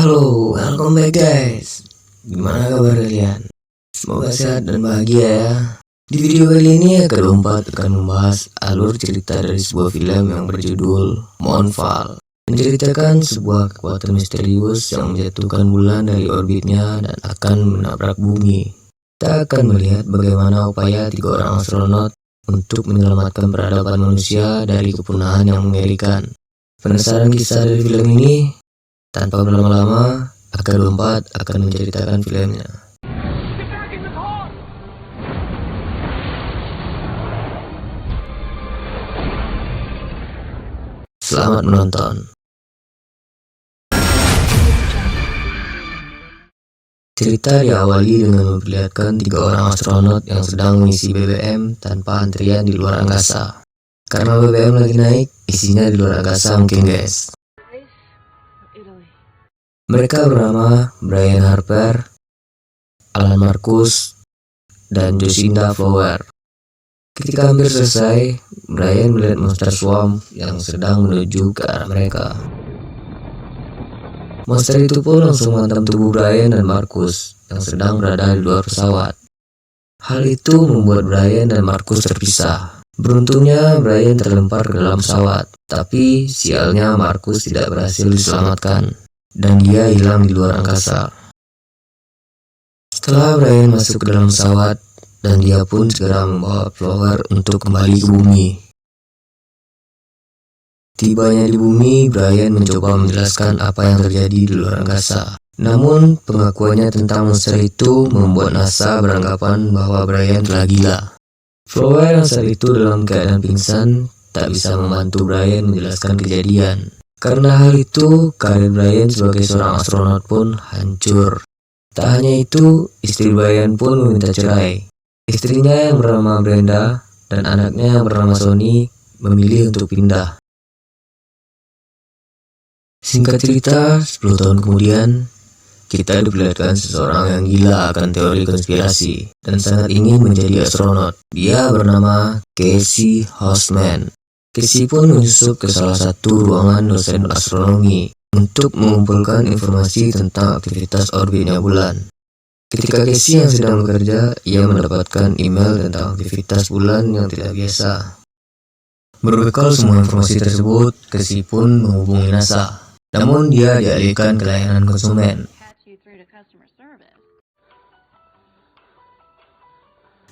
Halo, welcome back guys. Gimana kabar kalian? Semoga sehat dan bahagia ya. Di video kali ini K24 akan membahas alur cerita dari sebuah film yang berjudul Moonfall, menceritakan sebuah kekuatan misterius yang menjatuhkan bulan dari orbitnya dan akan menabrak bumi. Kita akan melihat bagaimana upaya 3 orang astronot untuk menyelamatkan peradaban manusia dari kepunahan yang mengerikan. Penasaran kisah dari film ini? Tanpa berlama-lama, K24 akan menceritakan filmnya. Selamat menonton. Cerita diawali dengan memperlihatkan 3 orang astronot yang sedang mengisi BBM tanpa antrian di luar angkasa. Karena BBM lagi naik, isinya di luar angkasa mungkin guys. Mereka bernama Brian Harper, Alan Marcus, dan Jocinda Flower. Ketika hampir selesai, Brian melihat monster swarm yang sedang menuju ke arah mereka. Monster itu pun langsung menghantam tubuh Brian dan Marcus yang sedang berada di luar pesawat. Hal itu membuat Brian dan Marcus terpisah. Beruntungnya Brian terlempar ke dalam pesawat, tapi sialnya Marcus tidak berhasil diselamatkan dan dia hilang di luar angkasa. Setelah Brian masuk ke dalam pesawat, dan dia pun segera membawa Flower untuk kembali ke bumi. Tibanya di bumi, Brian mencoba menjelaskan apa yang terjadi di luar angkasa. Namun, pengakuannya tentang monster itu membuat NASA beranggapan bahwa Brian telah gila. Flower yang saat itu dalam keadaan pingsan tak bisa membantu Brian menjelaskan kejadian. Karena hal itu, karir Brian sebagai seorang astronot pun hancur. Tak hanya itu, istri Brian pun meminta cerai. Istrinya yang bernama Brenda dan anaknya yang bernama Sony memilih untuk pindah. Singkat cerita, 10 tahun kemudian, kita diperlihatkan seseorang yang gila akan teori konspirasi dan sangat ingin menjadi astronot. Dia bernama Casey Houseman. Casey pun menyusup ke salah satu ruangan dosen astronomi untuk mengumpulkan informasi tentang aktivitas orbitnya bulan. Ketika Casey yang sedang bekerja, ia mendapatkan email tentang aktivitas bulan yang tidak biasa. Berbekal semua informasi tersebut, Casey pun menghubungi NASA. Namun dia dialihkan ke layanan konsumen.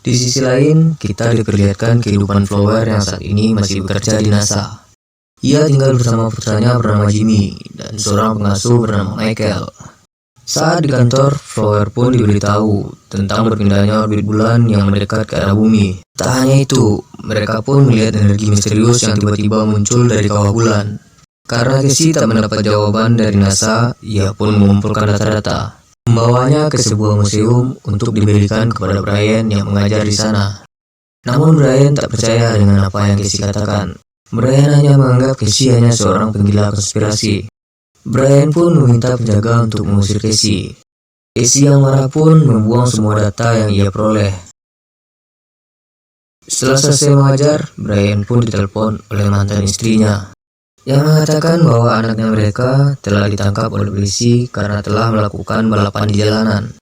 Di sisi lain, kita diperlihatkan kehidupan Flower yang saat ini masih bekerja di NASA. Ia tinggal bersama putranya bernama Jimmy dan seorang pengasuh bernama Michael. Saat di kantor, Flower pun diberitahu tentang berpindahnya orbit bulan yang mendekat ke arah bumi. Tak hanya itu, mereka pun melihat energi misterius yang tiba-tiba muncul dari kawah bulan. Karena Casey tak mendapat jawaban dari NASA, ia pun mengumpulkan data-data, membawanya ke sebuah museum untuk diberikan kepada Brian yang mengajar di sana. Namun Brian tak percaya dengan apa yang Casey katakan. Brian hanya menganggap Casey hanya seorang penggila konspirasi. Brian pun meminta penjaga untuk mengusir Casey. Casey yang marah pun membuang semua data yang ia peroleh. Setelah selesai mengajar, Brian pun ditelepon oleh mantan istrinya yang mengatakan bahwa anaknya mereka telah ditangkap oleh polisi karena telah melakukan balapan di jalanan.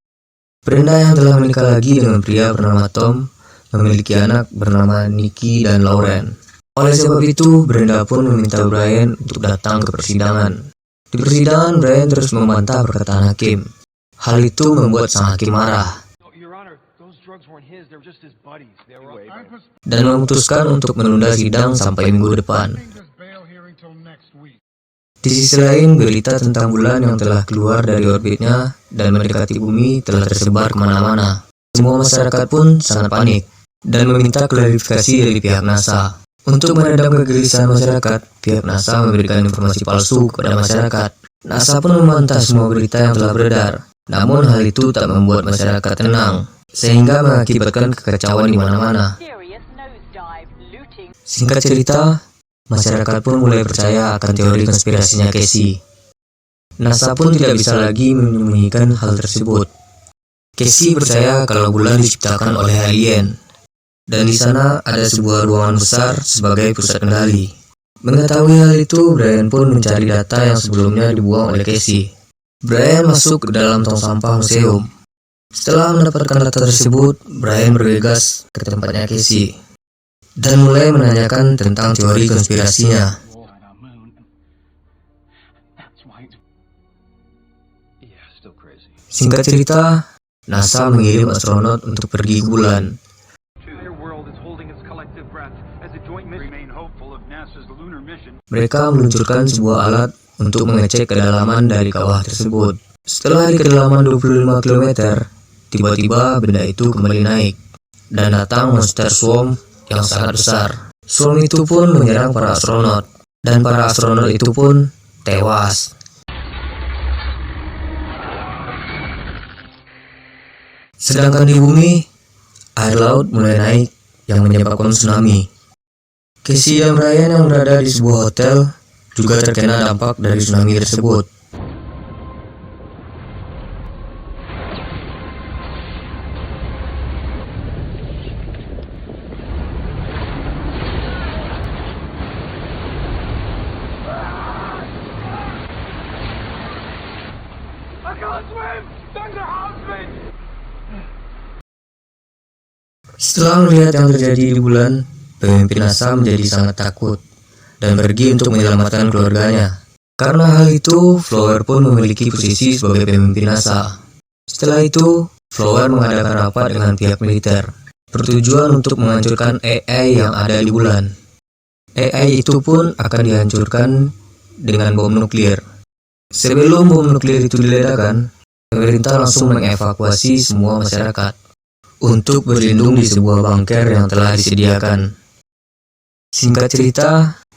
Brenda yang telah menikah lagi dengan pria bernama Tom memiliki anak bernama Nikki dan Lauren. Oleh sebab itu, Brenda pun meminta Brian untuk datang ke persidangan. Di persidangan, Brian terus membantah perkataan hakim. Hal itu membuat sang hakim marah dan memutuskan untuk menunda sidang sampai minggu depan. Di sisi lain, berita tentang bulan yang telah keluar dari orbitnya dan mendekati bumi telah tersebar kemana-mana. Semua masyarakat pun sangat panik dan meminta klarifikasi dari pihak NASA. Untuk meredam kegelisahan masyarakat, pihak NASA memberikan informasi palsu kepada masyarakat. NASA pun membantah semua berita yang telah beredar. Namun hal itu tak membuat masyarakat tenang, sehingga mengakibatkan kekacauan di mana-mana. Singkat cerita, masyarakat pun mulai percaya akan teori konspirasinya Casey. NASA pun tidak bisa lagi menyembunyikan hal tersebut. Casey percaya kalau bulan diciptakan oleh alien, dan di sana ada sebuah ruangan besar sebagai pusat kendali. Mengetahui hal itu, Brian pun mencari data yang sebelumnya dibuang oleh Casey. Brian masuk ke dalam tong sampah museum. Setelah mendapatkan data tersebut, Brian bergegas ke tempatnya Casey dan mulai menanyakan tentang teori konspirasinya. Singkat cerita, NASA mengirim astronot untuk pergi ke bulan. Mereka meluncurkan sebuah alat untuk mengecek kedalaman dari kawah tersebut. Setelah di kedalaman 25 km, tiba-tiba benda itu kembali naik dan datang monster swarm yang sangat besar. Swarm itu pun menyerang para astronot dan para astronot itu pun tewas. Sedangkan di bumi, air laut mulai naik yang menyebabkan tsunami. Casey dan Brian yang berada di sebuah hotel juga terkena dampak dari tsunami tersebut. Setelah melihat yang terjadi di bulan, pemimpin NASA menjadi sangat takut dan pergi untuk menyelamatkan keluarganya. Karena hal itu, Flower pun memiliki posisi sebagai pemimpin NASA. Setelah itu, Flower mengadakan rapat dengan pihak militer, bertujuan untuk menghancurkan AI yang ada di bulan. AI itu pun akan dihancurkan dengan bom nuklir. Sebelum bom nuklir itu diledakkan, pemerintah langsung mengevakuasi semua masyarakat untuk berlindung di sebuah bunker yang telah disediakan. Singkat cerita,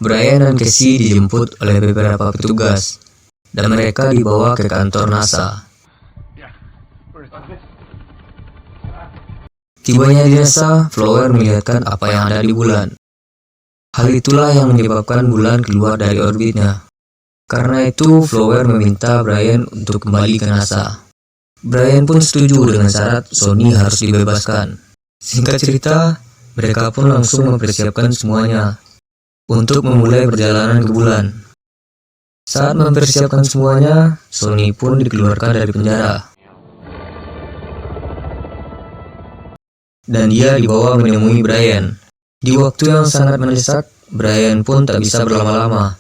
Brian dan Casey dijemput oleh beberapa petugas dan mereka dibawa ke kantor NASA. Tibanya di NASA, Flower melihatkan apa yang ada di bulan. Hal itulah yang menyebabkan bulan keluar dari orbitnya. Karena itu, Flower meminta Brian untuk kembali ke NASA. Brian pun setuju dengan syarat Sony harus dibebaskan. Singkat cerita, mereka pun langsung mempersiapkan semuanya untuk memulai perjalanan ke bulan. Saat mempersiapkan semuanya, Sony pun dikeluarkan dari penjara. Dan dia dibawa menemui Brian. Di waktu yang sangat mendesak, Brian pun tak bisa berlama-lama.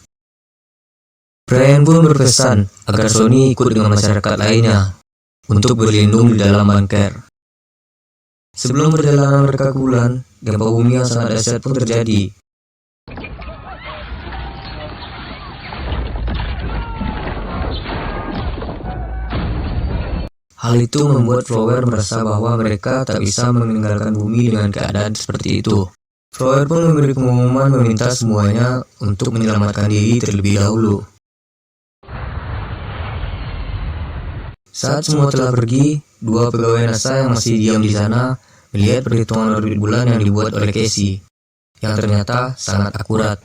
Brian pun berpesan agar Sony ikut dengan masyarakat lainnya untuk berlindung di dalam bunker. Sebelum perjalanan mereka ke bulan, gempa bumi yang sangat dahsyat pun terjadi. Hal itu membuat Flower merasa bahwa mereka tak bisa meninggalkan bumi dengan keadaan seperti itu. Flower pun memberi pengumuman meminta semuanya untuk menyelamatkan diri terlebih dahulu. Saat semua telah pergi, dua pegawai NASA yang masih diam di sana melihat perhitungan orbit bulan yang dibuat oleh Casey, yang ternyata sangat akurat.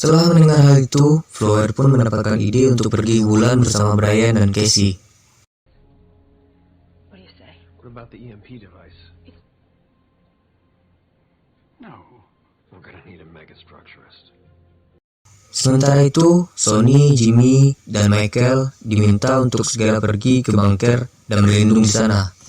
Setelah mendengar hal itu, Flower pun mendapatkan ide untuk pergi ke bulan bersama Brian dan Casey. What about the EMP device? No, we're gonna need a megastructurist. Sementara itu, Sony, Jimmy, dan Michael diminta untuk segera pergi ke bunker dan berlindung di sana.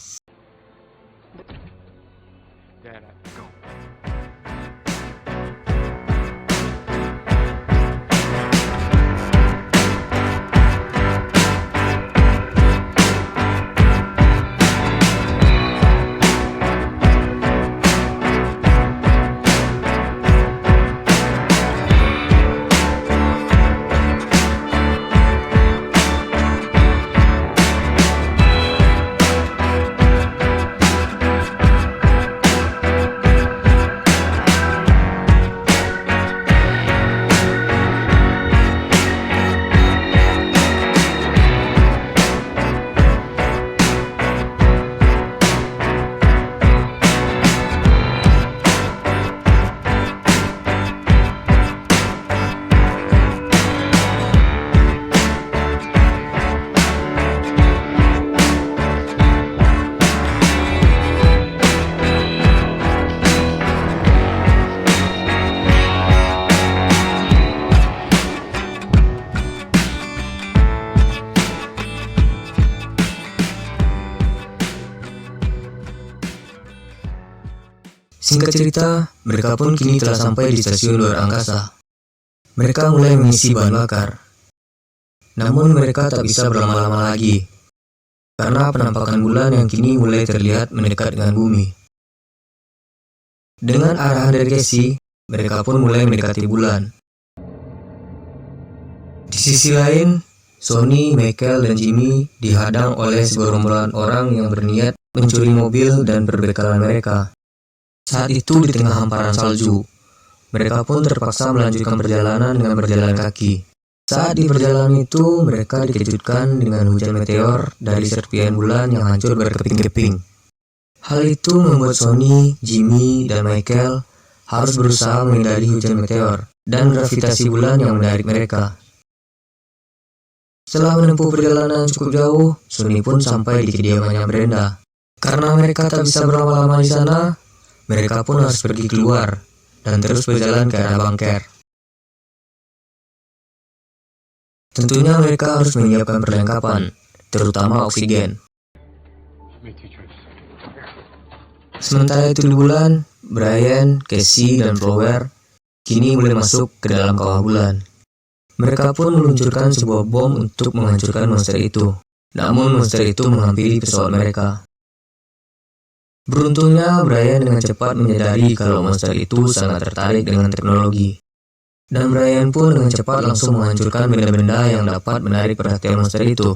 Singkat cerita, mereka pun kini telah sampai di stasiun luar angkasa. Mereka mulai mengisi bahan bakar. Namun mereka tak bisa berlama-lama lagi, karena penampakan bulan yang kini mulai terlihat mendekat dengan bumi. Dengan arahan dari Casey, mereka pun mulai mendekati bulan. Di sisi lain, Sonny, Michael, dan Jimmy dihadang oleh segerombolan orang yang berniat mencuri mobil dan perbekalan mereka. Saat itu di tengah hamparan salju, mereka pun terpaksa melanjutkan perjalanan dengan berjalan kaki. Saat di perjalanan itu, mereka dikejutkan dengan hujan meteor dari serpihan bulan yang hancur berkeping-keping. Hal itu membuat Sonny, Jimmy, dan Michael harus berusaha menghindari hujan meteor dan gravitasi bulan yang menarik mereka. Setelah menempuh perjalanan cukup jauh, Sonny pun sampai di kediamannya Brenda. Karena mereka tak bisa berlama-lama di sana, mereka pun harus pergi keluar dan terus berjalan ke arah bangker. Tentunya mereka harus menyiapkan perlengkapan, terutama oksigen. Sementara itu di bulan, Brian, Casey, dan Flower kini mulai masuk ke dalam kawah bulan. Mereka pun meluncurkan sebuah bom untuk menghancurkan monster itu. Namun monster itu menghampiri pesawat mereka. Beruntungnya Brian dengan cepat menyadari kalau monster itu sangat tertarik dengan teknologi. Dan Brian pun dengan cepat langsung menghancurkan benda-benda yang dapat menarik perhatian monster itu.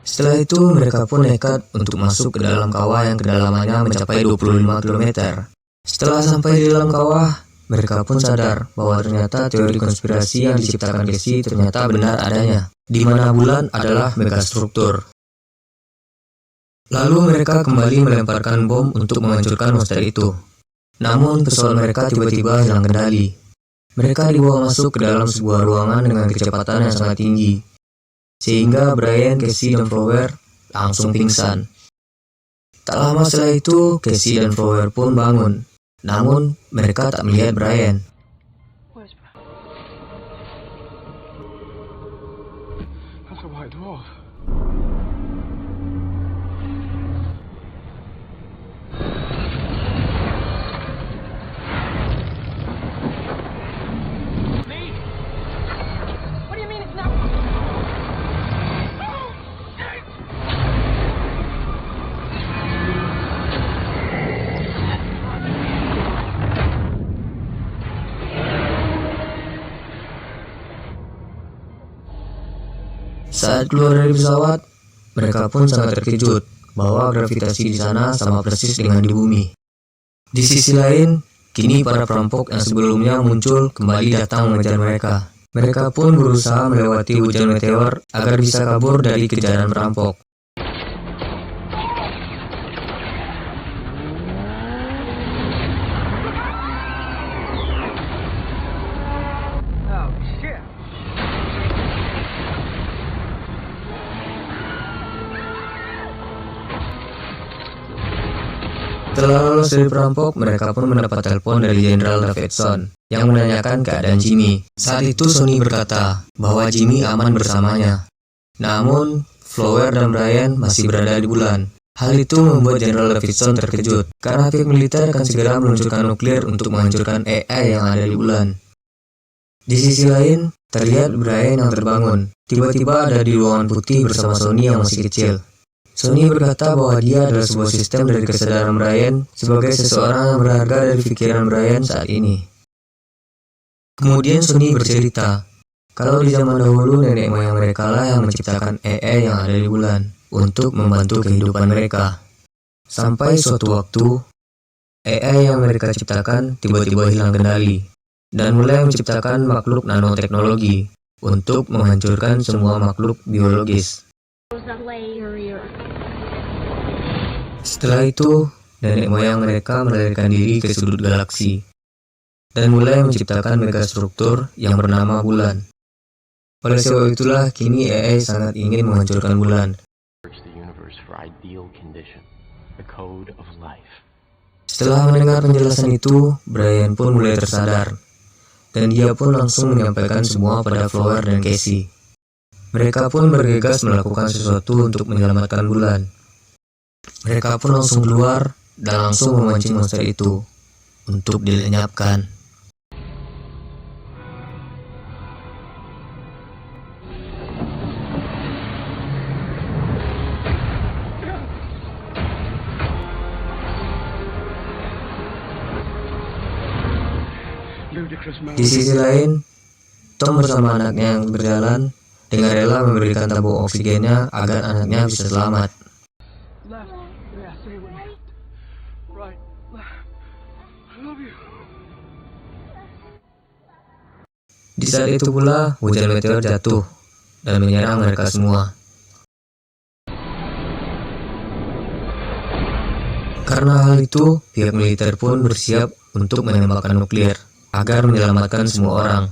Setelah itu, mereka pun nekat untuk masuk ke dalam kawah yang kedalamannya mencapai 25 km. Setelah sampai di dalam kawah, mereka pun sadar bahwa ternyata teori konspirasi yang diciptakan Casey ternyata benar adanya, di mana bulan adalah megastruktur. Lalu mereka kembali melemparkan bom untuk menghancurkan monster itu. Namun pesawat mereka tiba-tiba hilang kendali. Mereka dibawa masuk ke dalam sebuah ruangan dengan kecepatan yang sangat tinggi, sehingga Brian, Casey, dan Flower langsung pingsan. Tak lama setelah itu, Casey dan Flower pun bangun. Namun, mereka tak melihat Brian. Saat keluar dari pesawat, mereka pun sangat terkejut bahwa gravitasi di sana sama persis dengan di bumi. Di sisi lain, kini para perampok yang sebelumnya muncul kembali datang mengejar mereka. Mereka pun berusaha melewati hujan meteor agar bisa kabur dari kejaran perampok. Setelah lolos dari perampok, mereka pun mendapat telepon dari Jenderal Davidson yang menanyakan keadaan Jimmy. Saat itu Sonny berkata bahwa Jimmy aman bersamanya. Namun, Flower dan Brian masih berada di bulan. Hal itu membuat Jenderal Davidson terkejut, karena pihak militer akan segera meluncurkan nuklir untuk menghancurkan AI yang ada di bulan. Di sisi lain, terlihat Brian yang terbangun. Tiba-tiba ada di ruangan putih bersama Sonny yang masih kecil. Sonny berkata bahwa dia adalah sebuah sistem dari kesadaran Brian sebagai seseorang yang berharga dari pikiran Brian saat ini. Kemudian Sonny bercerita kalau di zaman dahulu nenek moyang mereka lah yang menciptakan AI yang ada di bulan untuk membantu kehidupan mereka. Sampai suatu waktu, AI yang mereka ciptakan tiba-tiba hilang kendali dan mulai menciptakan makhluk nanoteknologi untuk menghancurkan semua makhluk biologis. Setelah itu, nenek moyang mereka melarikan diri ke sudut galaksi dan mulai menciptakan megastruktur yang bernama bulan. Oleh sebab itulah kini AI sangat ingin menghancurkan bulan. Setelah mendengar penjelasan itu, Brian pun mulai tersadar dan dia pun langsung menyampaikan semua pada Flower dan Casey. Mereka pun bergegas melakukan sesuatu untuk menyelamatkan bulan. Mereka pun langsung keluar dan langsung memancing monster itu untuk dilenyapkan. Di sisi lain, Tom bersama anaknya yang berjalan dengan rela memberikan tabung oksigennya agar anaknya bisa selamat. Di saat itu pula, hujan meteor jatuh dan menyerang mereka semua. Karena hal itu, pihak militer pun bersiap untuk menembakkan nuklir agar menyelamatkan semua orang.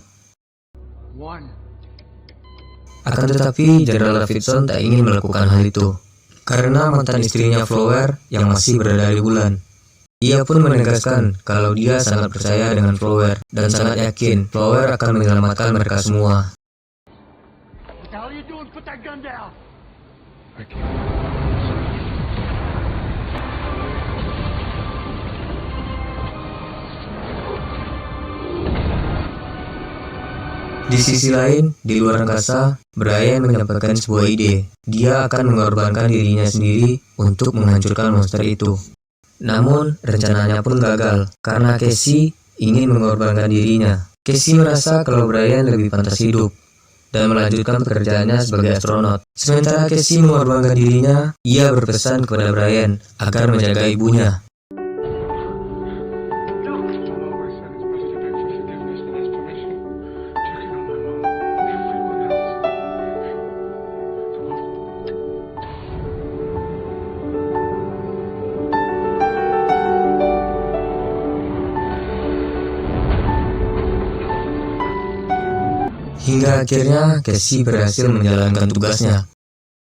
Akan tetapi, Jenderal Davidson tak ingin melakukan hal itu, karena mantan istrinya Flower yang masih berada di bulan. Ia pun menegaskan kalau dia sangat percaya dengan Flower dan sangat yakin Flower akan menyelamatkan mereka semua. Di sisi lain, di luar angkasa, Brian menyampaikan sebuah ide. Dia akan mengorbankan dirinya sendiri untuk menghancurkan monster itu. Namun, rencananya pun gagal, karena Casey ingin mengorbankan dirinya. Casey merasa kalau Brian lebih pantas hidup, dan melanjutkan pekerjaannya sebagai astronot. Sementara Casey mengorbankan dirinya, ia berpesan kepada Brian agar menjaga ibunya. Hingga akhirnya Casey berhasil menjalankan tugasnya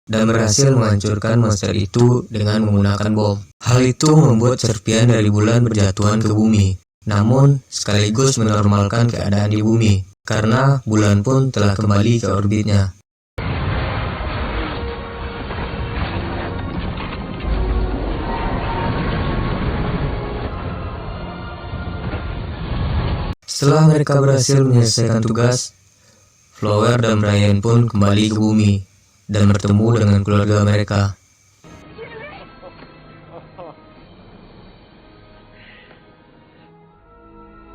dan berhasil menghancurkan monster itu dengan menggunakan bom. Hal itu membuat serpian dari bulan berjatuhan ke bumi, namun sekaligus menormalkan keadaan di bumi karena bulan pun telah kembali ke orbitnya. Setelah mereka berhasil menyelesaikan tugas, Flower dan Brian pun kembali ke bumi dan bertemu dengan keluarga mereka.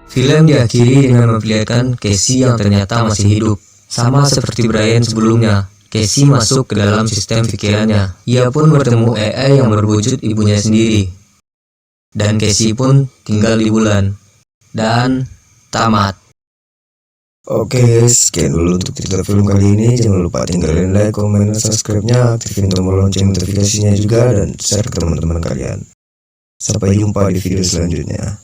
Film diakhiri dengan memperlihatkan Casey yang ternyata masih hidup. Sama seperti Brian sebelumnya, Casey masuk ke dalam sistem pikirannya. Ia pun bertemu AI yang berwujud ibunya sendiri. Dan Casey pun tinggal di bulan. Dan tamat. Oke guys, sekian dulu untuk cerita film kali ini. Jangan lupa tinggalin like, komen, dan subscribe-nya, aktifin tombol lonceng notifikasinya juga, dan share ke teman-teman kalian. Sampai jumpa di video selanjutnya.